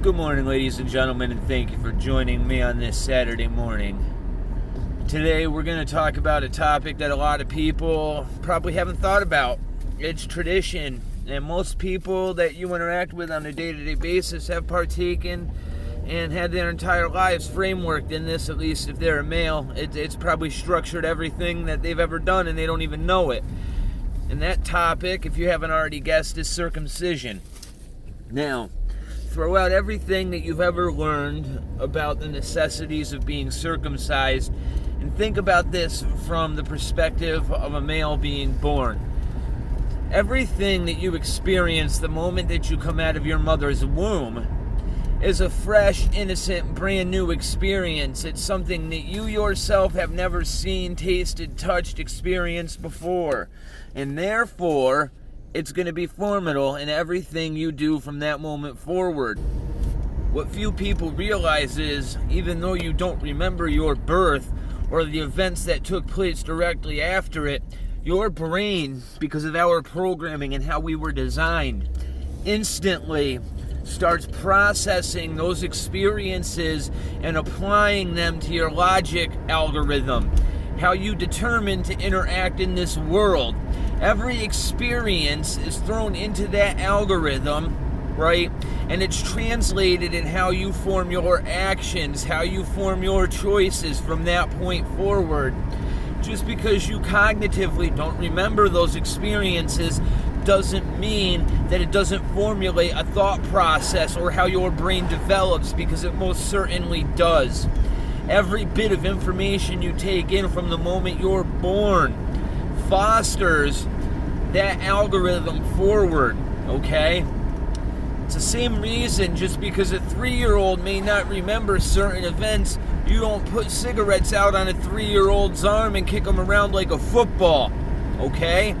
Good morning, ladies and gentlemen, and thank you for joining me on this Saturday morning. Today we're going to talk about a topic that a lot of people probably haven't thought about. It's tradition, and most people that you interact with on a day-to-day basis have partaken and had their entire lives frameworked in this, at least if they're a male. It's probably structured everything that they've ever done, and they don't even know it. And that topic, if you haven't already guessed, is circumcision. Now, throw out everything that you've ever learned about the necessities of being circumcised and think about this from the perspective of a male being born. Everything that you experience the moment that you come out of your mother's womb is a fresh, innocent, brand new experience. It's something that you yourself have never seen, tasted, touched, experienced before. And therefore, it's going to be formidable in everything you do from that moment forward. What few people realize is, even though you don't remember your birth or the events that took place directly after it, your brain, because of our programming and how we were designed, instantly starts processing those experiences and applying them to your logic algorithm, how you determine to interact in this world. Every experience is thrown into that algorithm, right? And it's translated in how you form your actions, how you form your choices from that point forward. Just because you cognitively don't remember those experiences doesn't mean that it doesn't formulate a thought process or how your brain develops, because it most certainly does. Every bit of information you take in from the moment you're born fosters that algorithm forward, okay? It's the same reason, just because a 3-year-old may not remember certain events, you don't put cigarettes out on a 3-year-old's arm and kick them around like a football, okay?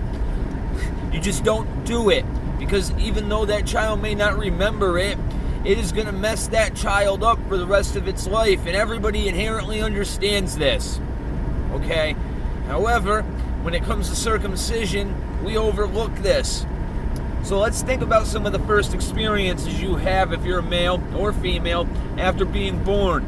You just don't do it, because even though that child may not remember it, it is going to mess that child up for the rest of its life, and everybody inherently understands this, okay? However, when it comes to circumcision, we overlook this. So let's think about some of the first experiences you have if you're a male or female after being born.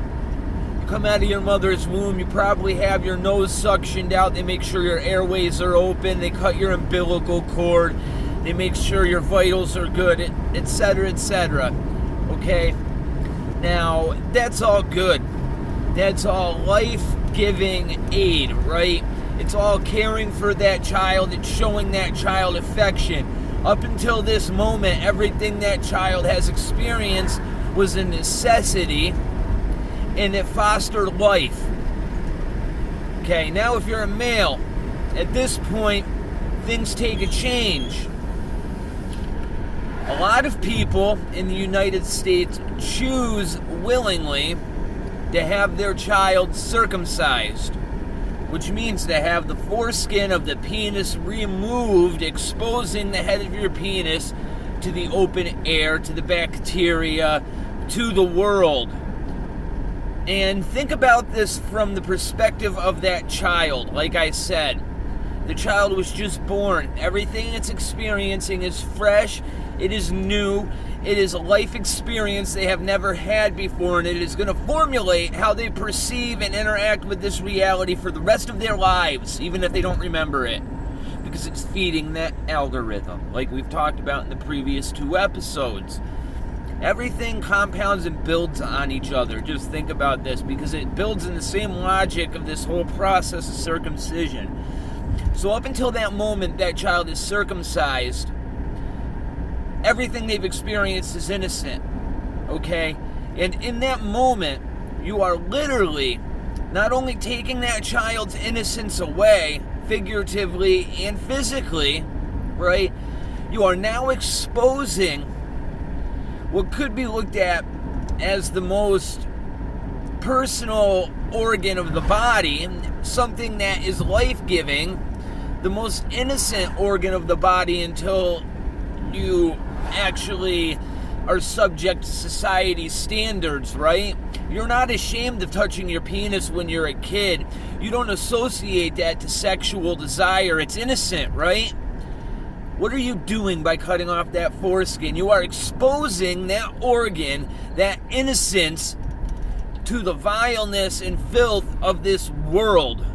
You come out of your mother's womb, you probably have your nose suctioned out. They make sure your airways are open. They cut your umbilical cord. They make sure your vitals are good, etc., etc. Okay? Now, that's all good. That's all life-giving aid, right? It's all caring for that child. It's showing that child affection. Up until this moment, everything that child has experienced was a necessity, and it fostered life. Okay, now if you're a male, at this point, things take a change. A lot of people in the United States choose willingly to have their child circumcised, which means to have the foreskin of the penis removed, exposing the head of your penis to the open air, to the bacteria, to the world. And think about this from the perspective of that child. Like I said, the child was just born. Everything it's experiencing is fresh, it is new, it is a life experience they have never had before, and it is going to formulate how they perceive and interact with this reality for the rest of their lives, even if they don't remember it, because it's feeding that algorithm, like we've talked about in the previous 2 episodes. Everything compounds and builds on each other. Just think about this, because it builds in the same logic of this whole process of circumcision. So up until that moment that child is circumcised, everything they've experienced is innocent, okay? And in that moment, you are literally not only taking that child's innocence away, figuratively and physically, right? You are now exposing what could be looked at as the most personal organ of the body, something that is life-giving, the most innocent organ of the body until you actually are subject to society's standards, right? You're not ashamed of touching your penis when you're a kid. You don't associate that to sexual desire. It's innocent, right? What are you doing by cutting off that foreskin? You are exposing that organ, that innocence, to the vileness and filth of this world,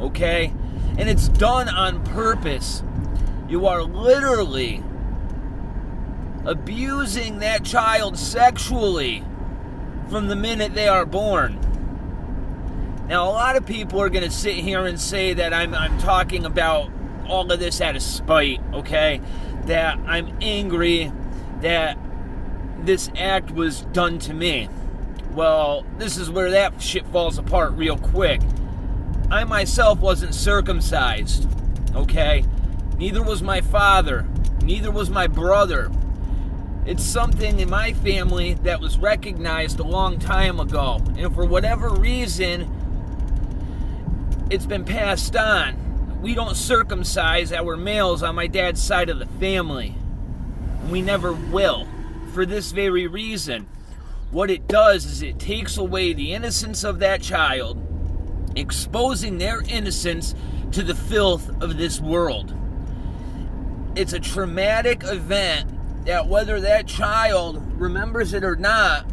okay? And it's done on purpose. You are literally abusing that child sexually from the minute they are born. Now, a lot of people are going to sit here and say that I'm talking about all of this out of spite, okay? That I'm angry that this act was done to me. Well, this is where that shit falls apart real quick. I myself wasn't circumcised, okay? Neither was my father. Neither was my brother. It's something in my family that was recognized a long time ago. And for whatever reason, it's been passed on. We don't circumcise our males on my dad's side of the family. We never will. For this very reason. What it does is it takes away the innocence of that child, exposing their innocence to the filth of this world. It's a traumatic event that, whether that child remembers it or not,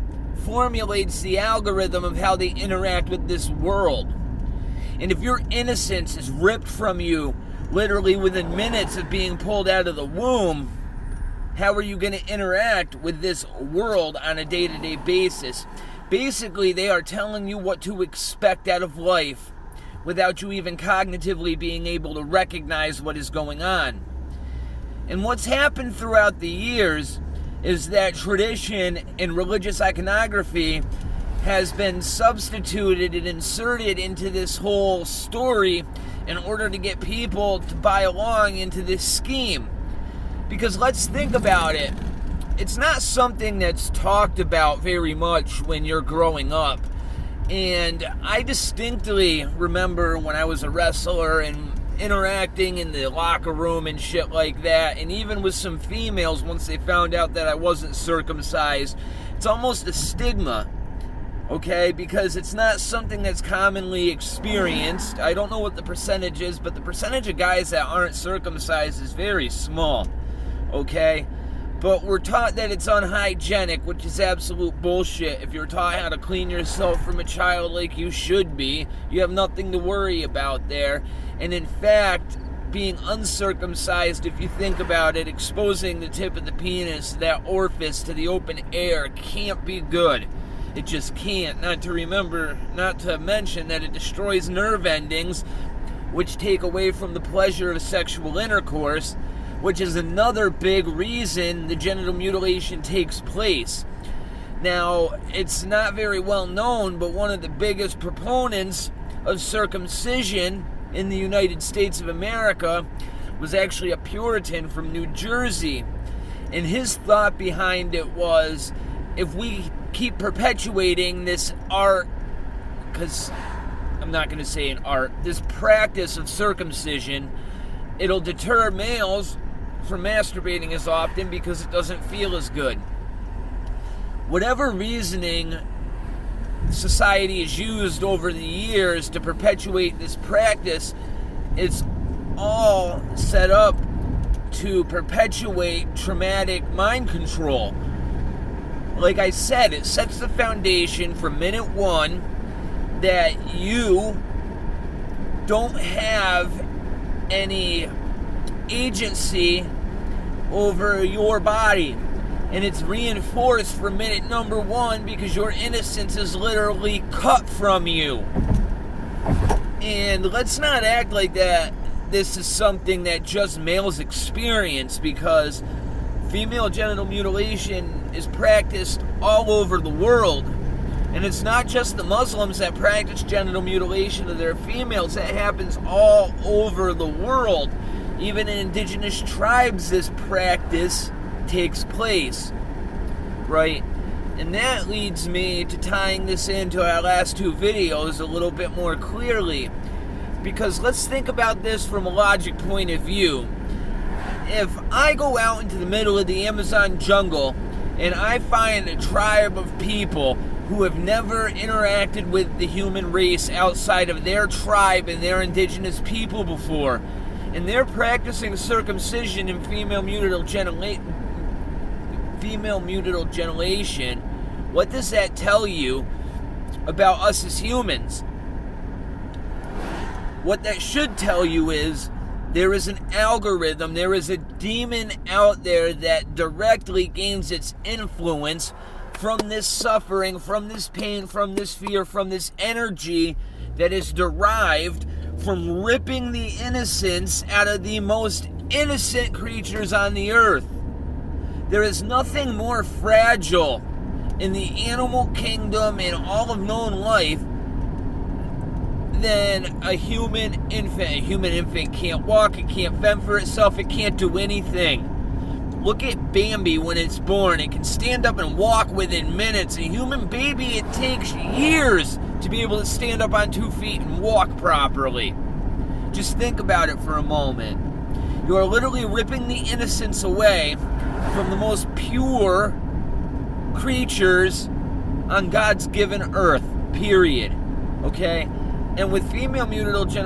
formulates the algorithm of how they interact with this world. And if your innocence is ripped from you literally within minutes of being pulled out of the womb, how are you going to interact with this world on a day-to-day basis? Basically, they are telling you what to expect out of life without you even cognitively being able to recognize what is going on. And what's happened throughout the years is that tradition and religious iconography has been substituted and inserted into this whole story in order to get people to buy along into this scheme. Because let's think about it. It's not something that's talked about very much when you're growing up. And I distinctly remember when I was a wrestler and interacting in the locker room and shit like that, and even with some females once they found out that I wasn't circumcised, it's almost a stigma, okay? Because it's not something that's commonly experienced. I don't know what the percentage is, but the percentage of guys that aren't circumcised is very small. Okay, but we're taught that it's unhygienic, which is absolute bullshit. If you're taught how to clean yourself from a child like you should be, you have nothing to worry about there. And in fact, being uncircumcised, if you think about it, exposing the tip of the penis, that orifice, to the open air can't be good. It just can't. Not to mention that it destroys nerve endings, which take away from the pleasure of sexual intercourse, which is another big reason the genital mutilation takes place. Now, it's not very well known, but one of the biggest proponents of circumcision in the United States of America was actually a Puritan from New Jersey. And his thought behind it was, if we keep perpetuating this art, because I'm not going to say an art, this practice of circumcision, it'll deter males from masturbating as often because it doesn't feel as good. Whatever reasoning society has used over the years to perpetuate this practice, it's all set up to perpetuate traumatic mind control. Like I said, it sets the foundation from minute one that you don't have any agency over your body, and it's reinforced from minute number one because your innocence is literally cut from you. And let's not act like that this is something that just males experience, because female genital mutilation is practiced all over the world. And it's not just the Muslims that practice genital mutilation of their females. That happens all over the world. Even in indigenous tribes, this practice takes place, right? And that leads me to tying this into our last two videos a little bit more clearly. Because let's think about this from a logic point of view. If I go out into the middle of the Amazon jungle and I find a tribe of people who have never interacted with the human race outside of their tribe and their indigenous people before, and they're practicing circumcision and female mutilation, what does that tell you about us as humans? What that should tell you is there is an algorithm, there is a demon out there that directly gains its influence from this suffering, from this pain, from this fear, from this energy that is derived from ripping the innocence out of the most innocent creatures on the earth. There is nothing more fragile in the animal kingdom, in all of known life, than a human infant. A human infant can't walk, it can't fend for itself, it can't do anything. Look at Bambi when it's born. It can stand up and walk within minutes. A human baby, it takes years to be able to stand up on 2 feet and walk properly. Just think about it for a moment. You are literally ripping the innocence away from the most pure creatures on God's given earth, period. Okay? And with female mutilation,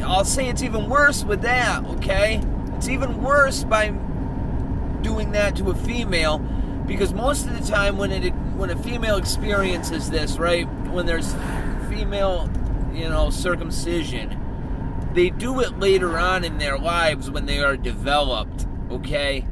I'll say it's even worse with that, okay? It's even worse by doing that to a female, because most of the time when a female experiences this, right, when there's female, circumcision, they do it later on in their lives when they are developed, okay?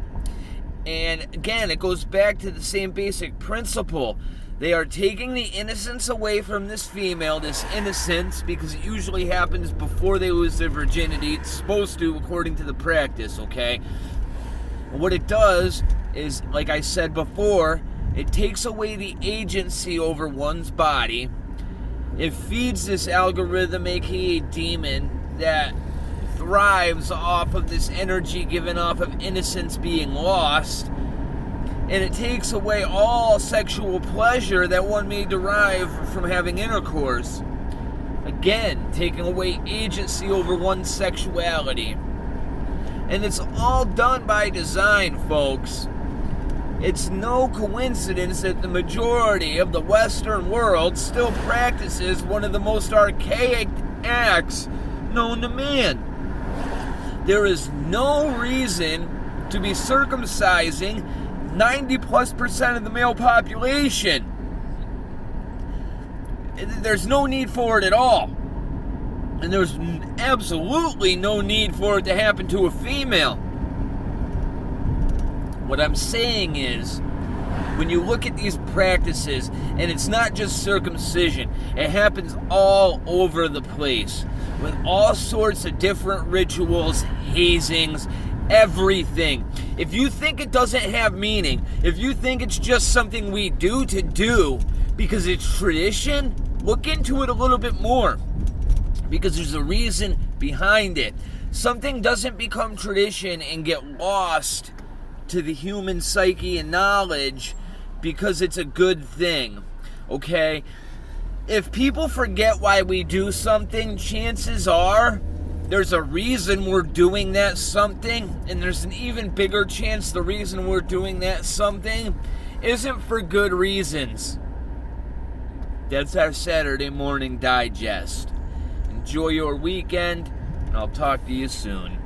And again, it goes back to the same basic principle. They are taking the innocence away from this female, this innocence, because it usually happens before they lose their virginity. It's supposed to, according to the practice, okay? And what it does is, like I said before, it takes away the agency over one's body. It feeds this algorithm, aka demon, that thrives off of this energy given off of innocence being lost. And it takes away all sexual pleasure that one may derive from having intercourse. Again, taking away agency over one's sexuality. And it's all done by design, folks. It's no coincidence that the majority of the Western world still practices one of the most archaic acts known to man. There is no reason to be circumcising 90+% of the male population. There's no need for it at all. And there's absolutely no need for it to happen to a female. What I'm saying is, when you look at these practices, and it's not just circumcision, it happens all over the place, with all sorts of different rituals, hazings, everything. If you think it doesn't have meaning, if you think it's just something we do to do because it's tradition, look into it a little bit more, because there's a reason behind it. Something doesn't become tradition and get lost to the human psyche and knowledge because it's a good thing, okay? If people forget why we do something, chances are there's a reason we're doing that something, and there's an even bigger chance the reason we're doing that something isn't for good reasons. That's our Saturday morning digest. Enjoy your weekend, and I'll talk to you soon.